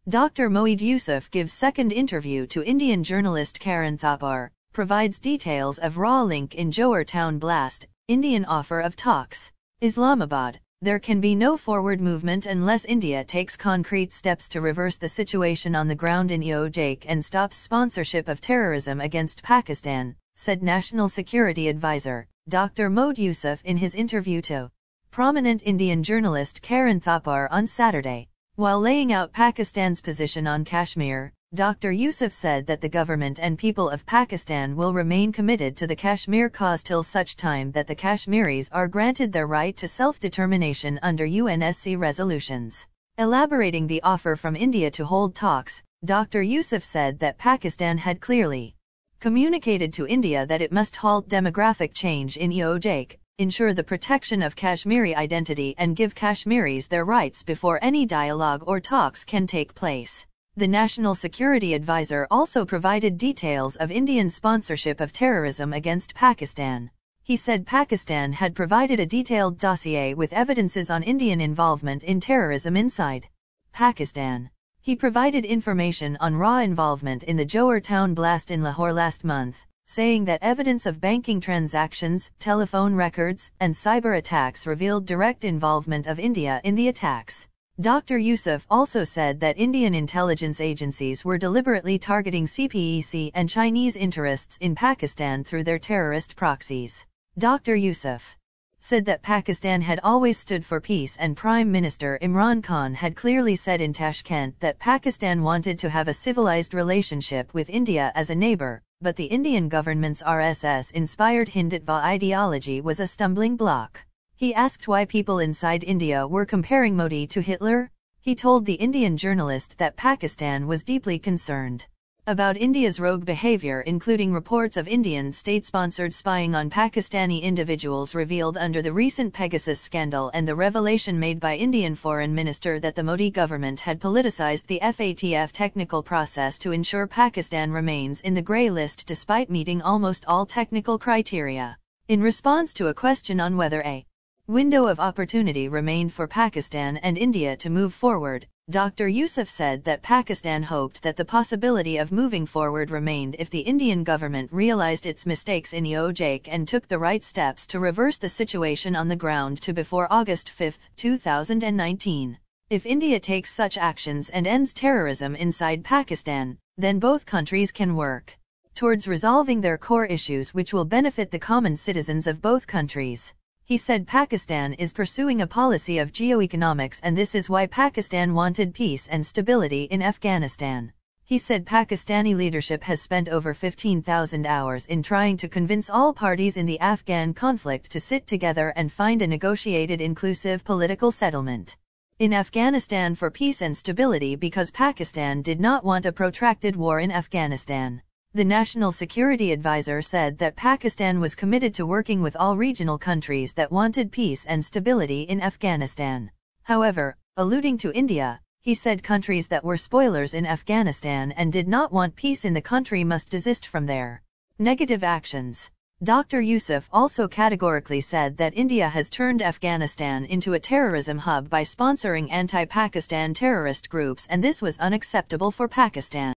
Dr. Moeed Yusuf gives second interview to Indian journalist Karan Thapar, provides details of raw link in Johor town blast, Indian offer of talks. Islamabad. There can be no forward movement unless India takes concrete steps to reverse the situation on the ground in IIOJK and stops sponsorship of terrorism against Pakistan, said National Security Advisor, Dr. Moeed Yusuf in his interview to prominent Indian journalist Karan Thapar on Saturday. While laying out Pakistan's position on Kashmir, Dr. Yusuf said that the government and people of Pakistan will remain committed to the Kashmir cause till such time that the Kashmiris are granted their right to self-determination under UNSC resolutions. Elaborating the offer from India to hold talks, Dr. Yusuf said that Pakistan had clearly communicated to India that it must halt demographic change in IIOJK, ensure the protection of Kashmiri identity and give Kashmiris their rights before any dialogue or talks can take place. The National Security Advisor also provided details of Indian sponsorship of terrorism against Pakistan. He said Pakistan had provided a detailed dossier with evidences on Indian involvement in terrorism inside Pakistan. He provided information on raw involvement in the Johor town blast in Lahore last month, saying that evidence of banking transactions, telephone records, and cyber attacks revealed direct involvement of India in the attacks. Dr. Yusuf also said that Indian intelligence agencies were deliberately targeting CPEC and Chinese interests in Pakistan through their terrorist proxies. Dr. Yusuf said that Pakistan had always stood for peace and Prime Minister Imran Khan had clearly said in Tashkent that Pakistan wanted to have a civilized relationship with India as a neighbour, but the Indian government's RSS-inspired Hindutva ideology was a stumbling block. He asked why people inside India were comparing Modi to Hitler. He told the Indian journalist that Pakistan was deeply concerned about India's rogue behavior, including reports of Indian state-sponsored spying on Pakistani individuals revealed under the recent Pegasus scandal and the revelation made by Indian Foreign Minister that the Modi government had politicized the FATF technical process to ensure Pakistan remains in the grey list despite meeting almost all technical criteria. In response to a question on whether a window of opportunity remained for Pakistan and India to move forward, Dr. Yusuf said that Pakistan hoped that the possibility of moving forward remained if the Indian government realized its mistakes in IIOJK and took the right steps to reverse the situation on the ground to before August 5, 2019. If India takes such actions and ends terrorism inside Pakistan, then both countries can work towards resolving their core issues which will benefit the common citizens of both countries. He said Pakistan is pursuing a policy of geoeconomics and this is why Pakistan wanted peace and stability in Afghanistan. He said Pakistani leadership has spent over 15,000 hours in trying to convince all parties in the Afghan conflict to sit together and find a negotiated inclusive political settlement in Afghanistan for peace and stability because Pakistan did not want a protracted war in Afghanistan. The National Security Advisor said that Pakistan was committed to working with all regional countries that wanted peace and stability in Afghanistan. However, alluding to India, he said countries that were spoilers in Afghanistan and did not want peace in the country must desist from their negative actions. Dr. Yusuf also categorically said that India has turned Afghanistan into a terrorism hub by sponsoring anti-Pakistan terrorist groups and this was unacceptable for Pakistan.